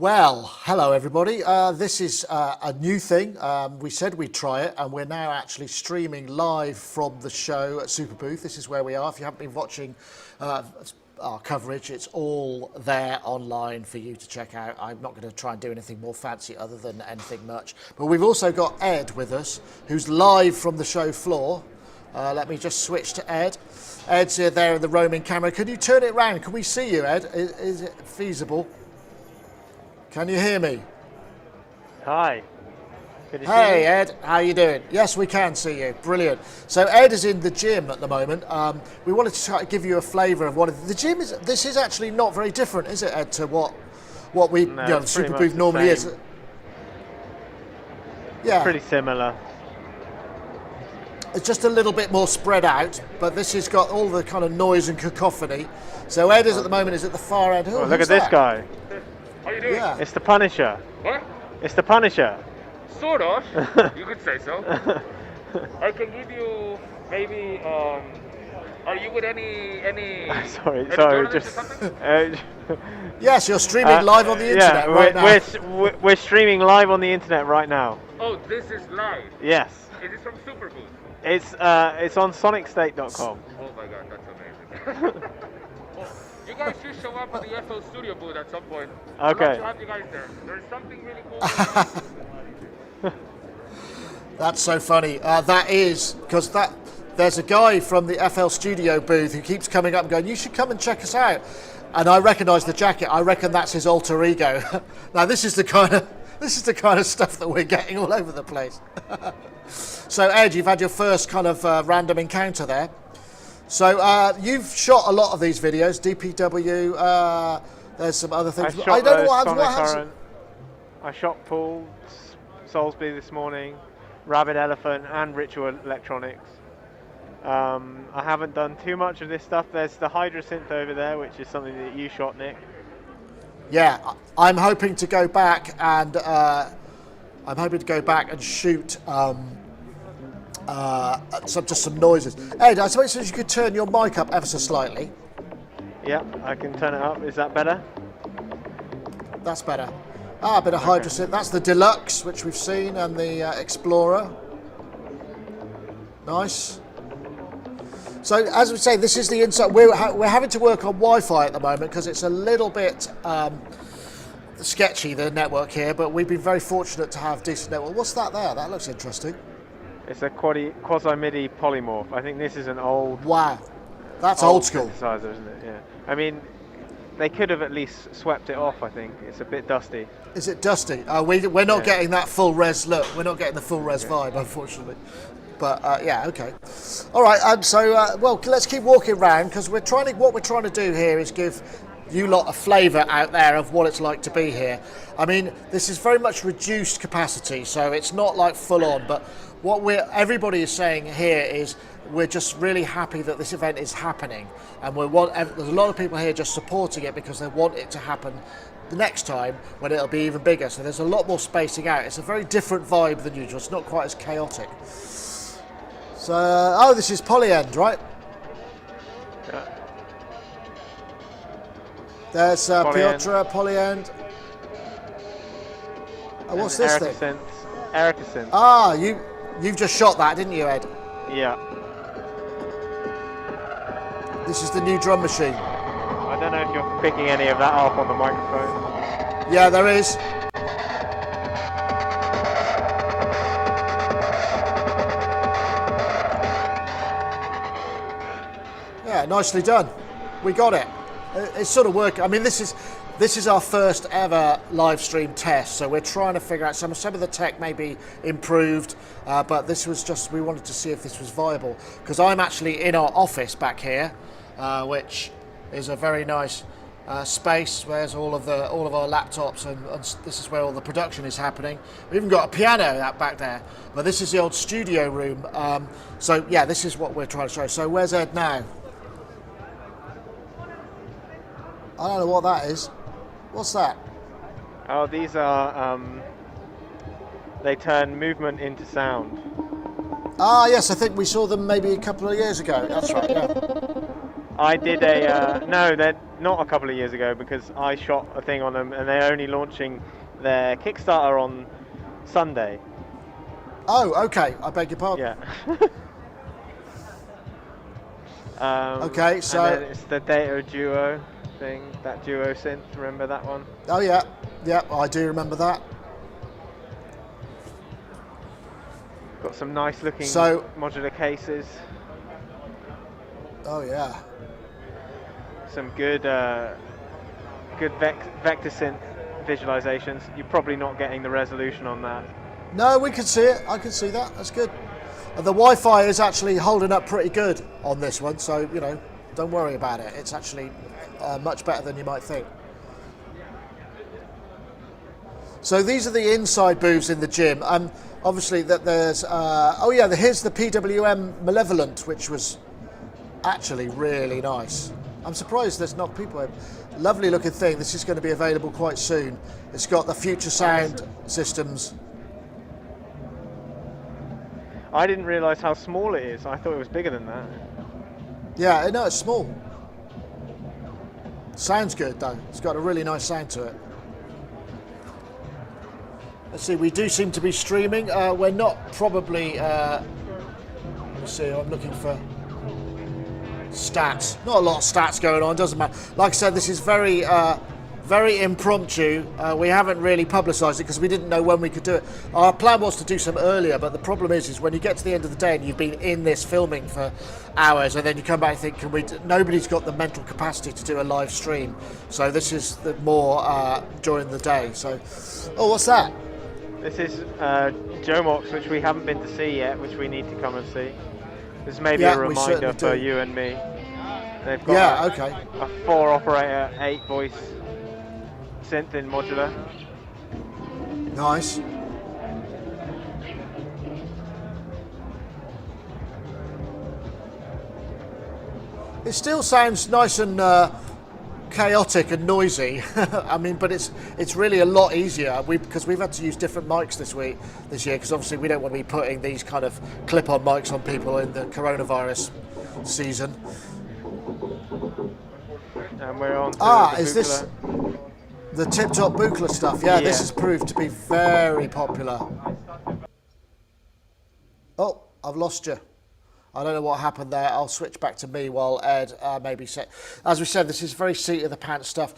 Well, hello everybody. This is a new thing. We said we'd try it, and we're now actually streaming live from the show at Superbooth. This is where we are. If you haven't been watching our coverage, it's all there online for you to check out. I'm not going to try and do anything more fancy other than anything much. But we've also got Ed with us, who's live from the show floor. Let me just switch to Ed. Ed's there in the roaming camera. Can you turn it round? Can we see you, Ed? Is it feasible? Can you hear me? Hi. Can you see Hey me? Ed, how you doing? Yes, we can see you. Brilliant. So Ed is in the gym at the moment. We wanted to try to give you a flavour of what the gym is. This is actually not very different, is it, Ed, to what we Superbooth normally is? Yeah. Pretty similar. It's just a little bit more spread out, but this has got all the kind of noise and cacophony. So Ed is at the moment is at the far end. Oh, look at this guy. How you doing? Yeah. It's the Punisher. What? It's the Punisher. Sort of. You could say so. I can give you maybe. Are you with any? sorry, journalists just. or something? Yes, you're streaming live on the internet right now. We're streaming live on the internet right now. Oh, this is live. Yes. Is this from Superbooth? It's on Sonicstate.com. Oh my God, that's amazing. Well, you guys should show up at the FL Studio booth at some point. I'd Okay. love to have you guys there. There's something really cool. That's so funny. That is because there's a guy from the FL Studio booth who keeps coming up and going, "You should come and check us out." And I recognise the jacket. I reckon that's his alter ego. Now this is the kind of stuff that we're getting all over the place. So Ed, you've had your first kind of random encounter there. So you've shot a lot of these videos, DPW. There's some other things. I don't know what Sonic happens. Current. I shot Paul Salisbury this morning, Rabbit Elephant, and Ritual Electronics. I haven't done too much of this stuff. There's the Hydra Synth over there, which is something that you shot, Nick. Yeah, I'm hoping to go back and shoot some noises. Ed, I suppose you could turn your mic up ever so slightly. Yeah, I can turn it up. Is that better? That's better. A bit of Hydra Synth. That's the Deluxe, which we've seen, and the Explorer. Nice. So, as we say, this is the inside. We're having to work on Wi-Fi at the moment because it's a little bit sketchy, the network here, but we've been very fortunate to have decent network. What's that there? That looks interesting. It's a quasi-MIDI polymorph. I think this is an old... Wow. That's old school. Synthesizer, isn't it? Yeah. I mean, they could have at least swept it off, I think. It's a bit dusty. Is it dusty? We're not getting that full res look. We're not getting the full res vibe, unfortunately. But yeah, okay. All right. Well, let's keep walking around because what we're trying to do here is give you lot a flavour out there of what it's like to be here. I mean, this is very much reduced capacity, so it's not like full on. But what everybody is saying here is we're just really happy that this event is happening, and there's a lot of people here just supporting it because they want it to happen the next time when it'll be even bigger. So there's a lot more spacing out. It's a very different vibe than usual. It's not quite as chaotic. So, this is Polyend, right? Yeah. There's Polyend. Piotr, Polyend. What's this thing? Erica Synth. You've just shot that, didn't you, Ed? Yeah. This is the new drum machine. I don't know if you're picking any of that up on the microphone. Yeah, there is. Yeah, nicely done. We got it. It's sort of working. I mean, this is our first ever live stream test, so we're trying to figure out some of the tech may be improved, but this was just, we wanted to see if this was viable because I'm actually in our office back here, which is a very nice space. Where's all of our laptops, and this is where all the production is happening. We've even got a piano out back there, but this is the old studio room. So yeah, this is what we're trying to show. So where's Ed now? I don't know what that is. What's that? Oh, these are, they turn movement into sound. Yes, I think we saw them maybe a couple of years ago. That's right, yeah. I did a no, they're not a couple of years ago because I shot a thing on them, and they're only launching their Kickstarter on Sunday. Oh, okay. I beg your pardon. Yeah. Okay, so and then it's the Data Duo thing, that Duo synth. Remember that one? oh yeah, I do remember that. Got some nice looking modular cases. Oh yeah. Some good vector synth visualizations. You're probably not getting the resolution on that. No, we can see it. I can see that. That's good. The Wi-Fi is actually holding up pretty good on this one, so you know, don't worry about it. It's actually much better than you might think. So these are the inside booths in the gym. Obviously that there's here's the PWM Malevolent, which was actually really nice. I'm surprised there's not people. Lovely looking thing. This is going to be available quite soon. It's got the future sound systems. I didn't realise how small it is. I thought it was bigger than that. Yeah, no, it's small. Sounds good though. It's got a really nice sound to it. Let's see, we do seem to be streaming. We're not probably, let me see, I'm looking for stats. Not a lot of stats going on, doesn't matter. Like I said, this is very impromptu. We haven't really publicised it because we didn't know when we could do it. Our plan was to do some earlier, but the problem is when you get to the end of the day and you've been in this filming for hours, and then you come back and think, nobody's got the mental capacity to do a live stream. So this is the more during the day. So, oh, what's that? This is Jomox, which we haven't been to see yet, which we need to come and see. This may be a reminder for you and me. They've got a 4-operator, 8-voice synth in modular. Nice. It still sounds nice and chaotic and noisy. I mean, but it's really a lot easier because we've had to use different mics this year because obviously we don't want to be putting these kind of clip-on mics on people in the coronavirus season. And we're on to is this the tip-top Buchla stuff? Yeah, this has proved to be very popular. Oh, I've lost you. I don't know what happened there. I'll switch back to me while Ed maybe said. As we said, this is very seat of the pants stuff.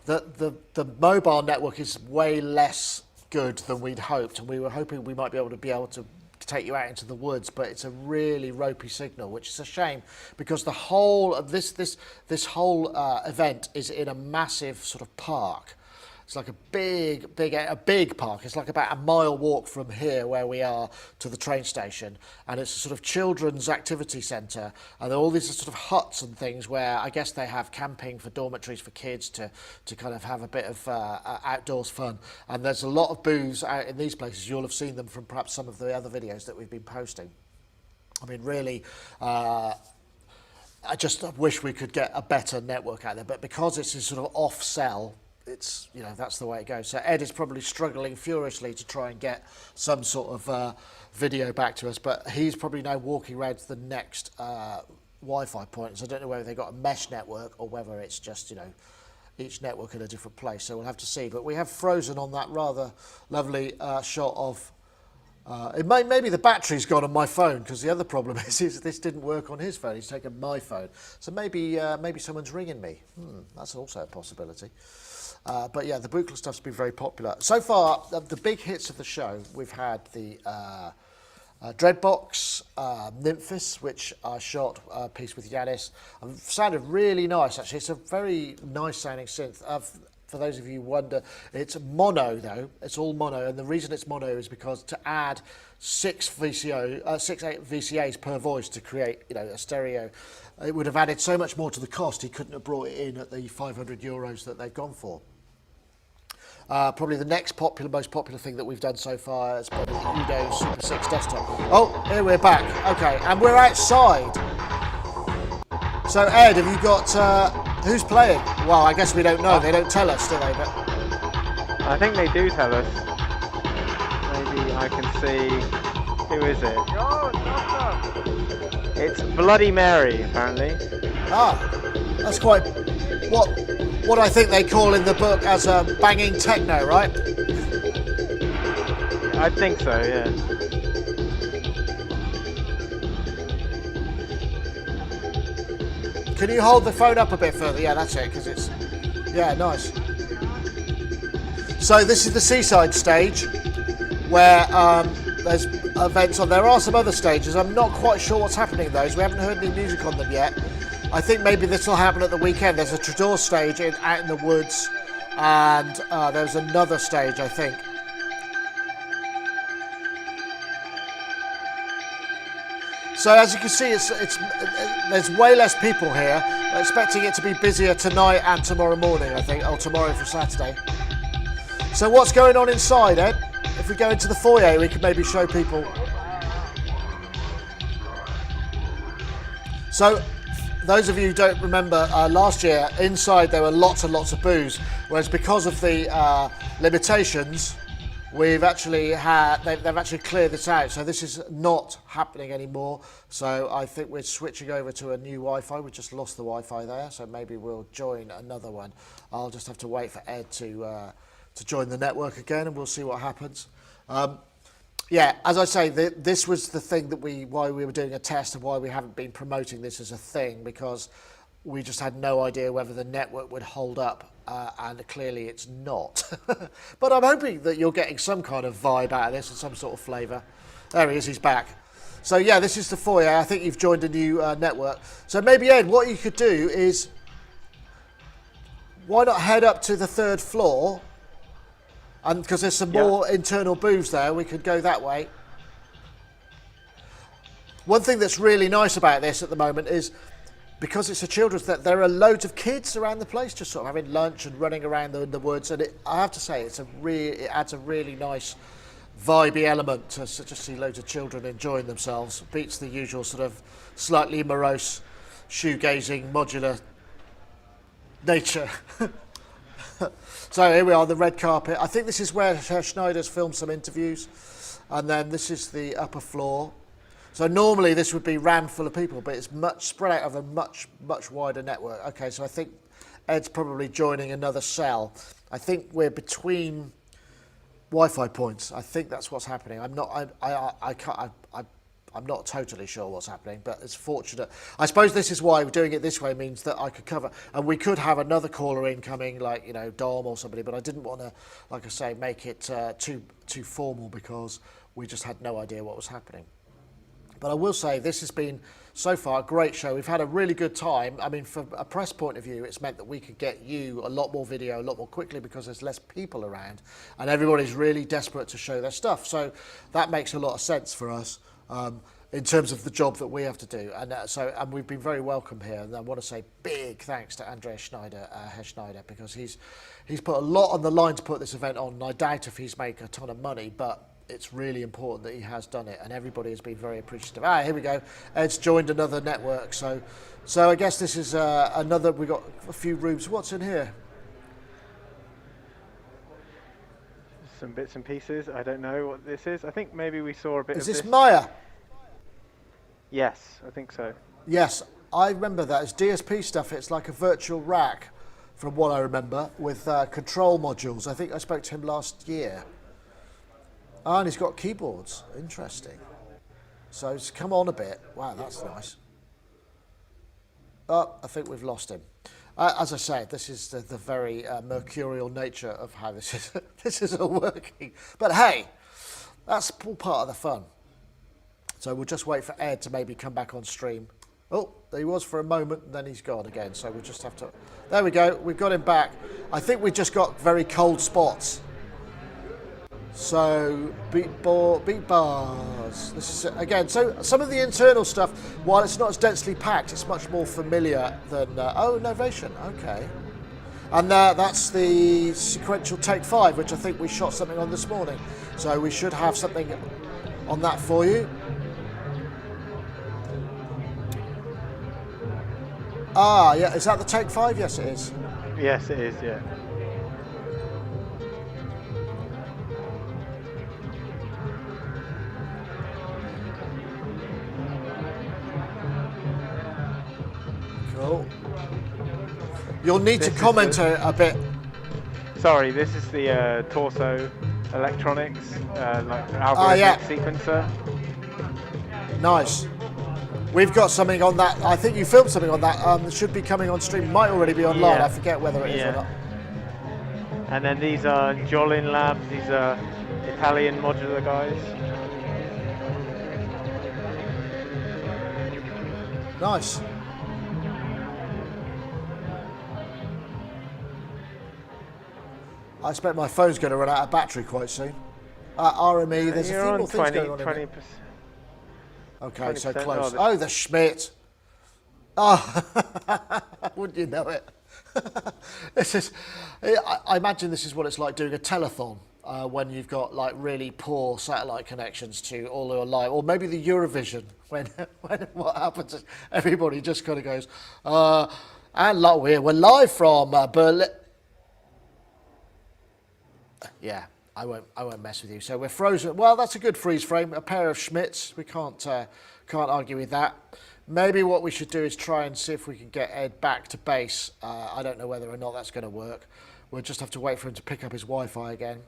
The mobile network is way less good than we'd hoped, and we were hoping we might be able to take you out into the woods, but it's a really ropey signal, which is a shame because the whole of this whole event is in a massive sort of park. It's like a big park. It's like about a mile walk from here where we are to the train station, and it's a sort of children's activity centre, and there are all these sort of huts and things where I guess they have camping for dormitories for kids to kind of have a bit of outdoors fun. And there's a lot of booths out in these places. You'll have seen them from perhaps some of the other videos that we've been posting. I mean, really, I just wish we could get a better network out there, but because it's a sort of off-cell, it's, you know, that's the way it goes. So Ed is probably struggling furiously to try and get some sort of video back to us, but he's probably now walking around to the next Wi-Fi point. So I don't know whether they've got a mesh network or whether it's just, you know, each network in a different place. So we'll have to see. But we have frozen on that rather lovely shot of. Maybe the battery's gone on my phone because the other problem is this didn't work on his phone. He's taken my phone. So maybe someone's ringing me. That's also a possibility. But yeah, the Buchla stuff's been very popular. So far, the big hits of the show, we've had the Dreadbox, Nymphis, which I shot a piece with Yanis. Sounded really nice, actually. It's a very nice sounding synth. For those of you who wonder, it's mono though. It's all mono, and the reason it's mono is because to add 8 VCAs per voice to create, you know, a stereo, it would have added so much more to the cost. He couldn't have brought it in at the 500 euros that they've gone for. Probably the next most popular thing that we've done so far is probably the Udo Super 6 desktop. Oh, here we're back. Okay, and we're outside. So Ed, have you got who's playing? Well, I guess we don't know. They don't tell us, do they? But I think they do tell us. Maybe I can see. Who is it? It's Bloody Mary, apparently. That's quite what I think they call in the book as a banging techno, right? I think so, yeah. Can you hold the phone up a bit further? Yeah, that's it, because it's... Yeah, nice. So this is the Seaside stage, where there's events on. There are some other stages. I'm not quite sure what's happening those. We haven't heard any music on them yet. I think maybe this will happen at the weekend. There's a Troubadour stage out in the woods, and there's another stage, I think. So as you can see, there's way less people here. We're expecting it to be busier tonight and tomorrow morning, I think, or tomorrow for Saturday. So what's going on inside, Ed? If we go into the foyer, we can maybe show people. So, those of you who don't remember, last year, inside there were lots and lots of booze, whereas because of the limitations, they've actually cleared this out, so this is not happening anymore. So I think we're switching over to a new Wi-Fi. We just lost the Wi-Fi there, so maybe we'll join another one. I'll just have to wait for Ed to join the network again, and we'll see what happens. Yeah, as I say, this was the thing that why we were doing a test and why we haven't been promoting this as a thing, because we just had no idea whether the network would hold up, and clearly it's not. But I'm hoping that you're getting some kind of vibe out of this and some sort of flavour. There he is, he's back. So yeah, this is the foyer. I think you've joined a new network. So maybe, Ed, what you could do is, why not head up to the 3rd floor? And because there's some more internal booths there, we could go that way. One thing that's really nice about this at the moment is, because it's a children's, that there are loads of kids around the place, just sort of having lunch and running around the woods. And I have to say, it adds a really nice, vibey element to just see loads of children enjoying themselves. Beats the usual sort of slightly morose, shoegazing, modular nature. So here we are, the red carpet. I think this is where Herr Schneider's filmed some interviews. And then this is the upper floor. So normally this would be rammed full of people, but it's spread out over a much wider network. Okay, so I think Ed's probably joining another cell. I think we're between Wi-Fi points. I think that's what's happening. I'm not totally sure what's happening, but it's fortunate. I suppose this is why doing it this way means that I could cover, and we could have another caller incoming, like, you know, Dom or somebody, but I didn't want to, like I say, make it too formal, because we just had no idea what was happening. But I will say, this has been, so far, a great show. We've had a really good time. I mean, from a press point of view, it's meant that we could get you a lot more video, a lot more quickly, because there's less people around, and everybody's really desperate to show their stuff. So that makes a lot of sense for us. In terms of the job that we have to do, and we've been very welcome here. And I want to say big thanks to Andreas Schneider, Herr Schneider, because he's put a lot on the line to put this event on. And I doubt if he's made a ton of money, but it's really important that he has done it, and everybody has been very appreciative. Here we go. Ed's joined another network, so I guess this is another. We got a few rooms. What's in here? Some bits and pieces. I don't know what this is. I think maybe we saw a bit of this. Is this Maya? Yes, I think so. Yes, I remember that. It's DSP stuff. It's like a virtual rack, from what I remember, with control modules. I think I spoke to him last year. And he's got keyboards. Interesting. So it's come on a bit. Wow, that's nice. Oh, I think we've lost him. As I said, this is the very mercurial nature of how this is all working. But hey, that's all part of the fun. So we'll just wait for Ed to maybe come back on stream. Oh, there he was for a moment, and then he's gone again. So we'll just have to... There we go. We've got him back. I think we just got very cold spots. So, beat bars. This is, again, so some of the internal stuff, while it's not as densely packed, it's much more familiar than... oh, Novation. Okay. And that's the sequential take 5, which I think we shot something on this morning. So we should have something on that for you. Ah, yeah, is that the take 5? Yes, it is. Yes, it is, yeah. Oh. You'll need to comment a bit. Sorry, this is the torso electronics, like algorithmic sequencer. Nice. We've got something on that. I think you filmed something on that. It should be coming on stream. Might already be online. I forget whether it is or not. And then these are Jolin Labs. These are Italian modular guys. Nice. I expect my phone's going to run out of battery quite soon. RME, there's a few more things going on in 20%. Okay, so close. Oh, the Schmidt. Oh, wouldn't you know it? This is. I imagine this is what it's like doing a telethon when you've got like really poor satellite connections to all your live, or maybe the Eurovision when what happens is everybody just kind of goes, and like we're live from Berlin. Yeah. I won't mess with you. So we're frozen. Well, that's a good freeze frame. A pair of Schmidts. We can't argue with that. Maybe what we should do is try and see if we can get Ed back to base. I don't know whether or not that's going to work. We'll just have to wait for him to pick up his Wi-Fi again.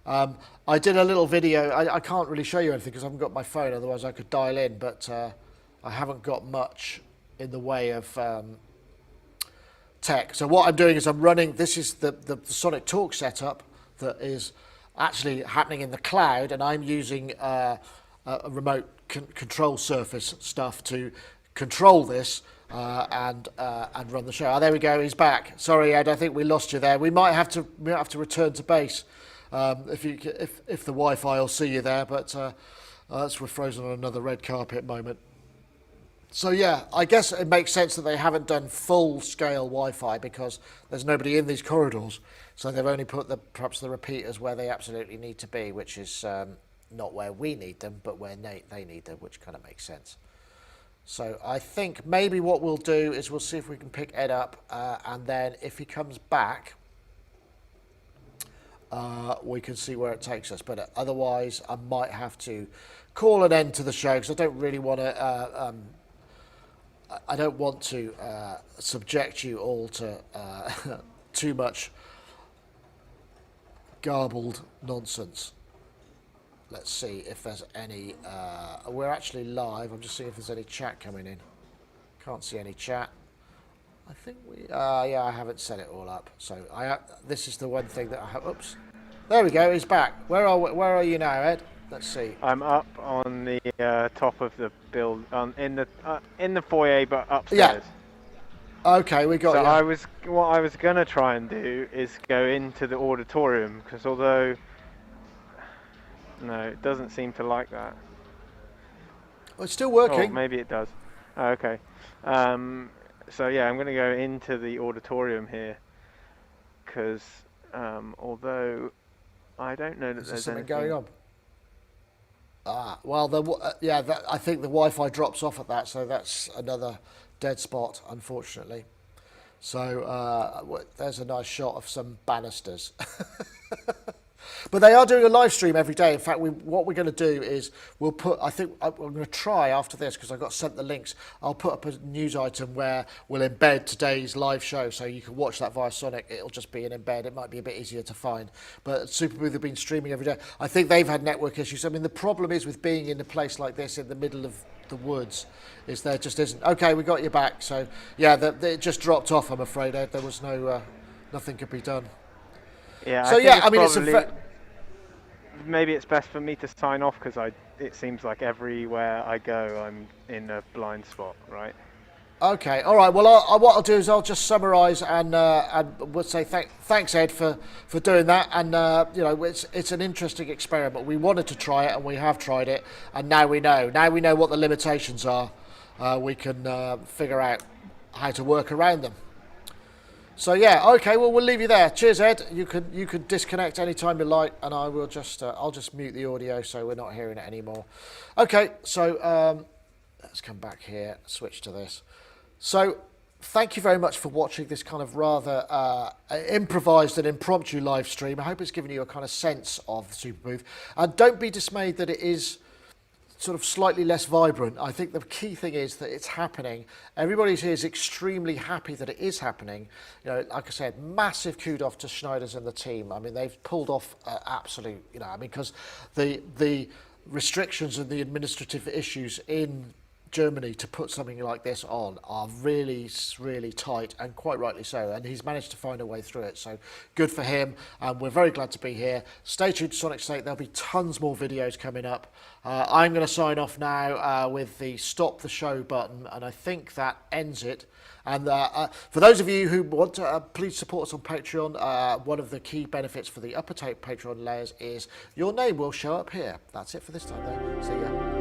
I did a little video. I can't really show you anything because I haven't got my phone. Otherwise, I could dial in. But I haven't got much in the way of tech. So what I'm doing is I'm running. This is the Sonic Talk setup that is actually happening in the cloud, and I'm using a remote control surface stuff to control this and run the show. Oh, there we go. He's back. Sorry, Ed. I think we lost you there. We might have to return to base if the Wi-Fi will see you there. But we're frozen on another red carpet moment. So yeah, I guess it makes sense that they haven't done full-scale Wi-Fi because there's nobody in these corridors. So they've only put perhaps the repeaters where they absolutely need to be, which is not where we need them, but where they need them, which kind of makes sense. So I think maybe what we'll do is we'll see if we can pick Ed up, and then if he comes back, we can see where it takes us. But otherwise, I might have to call an end to the show because I don't really want to. I don't want to subject you all to too much garbled nonsense. Let's see if there's any. We're actually live. I'm just seeing if there's any chat coming in. Can't see any chat. I think we. Yeah, I haven't set it all up. So this is the one thing that I have. Oops. There we go. He's back. Where are you now, Ed? Let's see. I'm up on the top of the build, in the foyer, but upstairs. Yeah. Okay, we got you. What I was gonna try and do is go into the auditorium because although no, it doesn't seem to like that. Well, it's still working. Oh, maybe it does. Oh, okay. So yeah, I'm gonna go into the auditorium here because although I don't know that there's something anything going on. Well, I think the Wi-Fi drops off at that, so that's another dead spot, unfortunately. So there's a nice shot of some banisters. But they are doing a live stream every day. In fact, what we're going to do is we'll put, I think I'm going to try after this because I got sent the links. I'll put up a news item where we'll embed today's live show so you can watch that via Sonic. It'll just be an embed. It might be a bit easier to find. But Superbooth have been streaming every day. I think they've had network issues. I mean, the problem is with being in a place like this in the middle of the woods is there just isn't. Okay, we got you back. So yeah, it just dropped off, I'm afraid, Ed. There was nothing could be done. Yeah. So yeah, I mean, it's maybe it's best for me to sign off because it seems like everywhere I go, I'm in a blind spot, right? Okay, all right. Well, what I'll do is I'll just summarise and we'll say thanks, Ed, for doing that. And you know, it's an interesting experiment. We wanted to try it, and we have tried it, and now we know. Now we know what the limitations are. We can figure out how to work around them. So yeah, okay. Well, we'll leave you there. Cheers, Ed. You can disconnect anytime you like, and I will just I'll just mute the audio so we're not hearing it anymore. Okay, so let's come back here. Switch to this. So thank you very much for watching this kind of rather improvised and impromptu live stream. I hope it's given you a kind of sense of the Superbooth. And don't be dismayed that it is sort of slightly less vibrant. I think the key thing is that it's happening. Everybody here is extremely happy that it is happening. You know, like I said, massive kudos to Schneider's and the team. I mean, they've pulled off absolute, you know, I mean, because the restrictions and the administrative issues in Germany to put something like this on are really, really tight, and quite rightly so. And he's managed to find a way through it. So good for him. We're very glad to be here. Stay tuned to Sonicstate. There'll be tons more videos coming up. I'm going to sign off now with the stop the show button, and I think that ends it. And for those of you who want to, please support us on Patreon. One of the key benefits for the upper Patreon layers is your name will show up here. That's it for this time, though. See ya.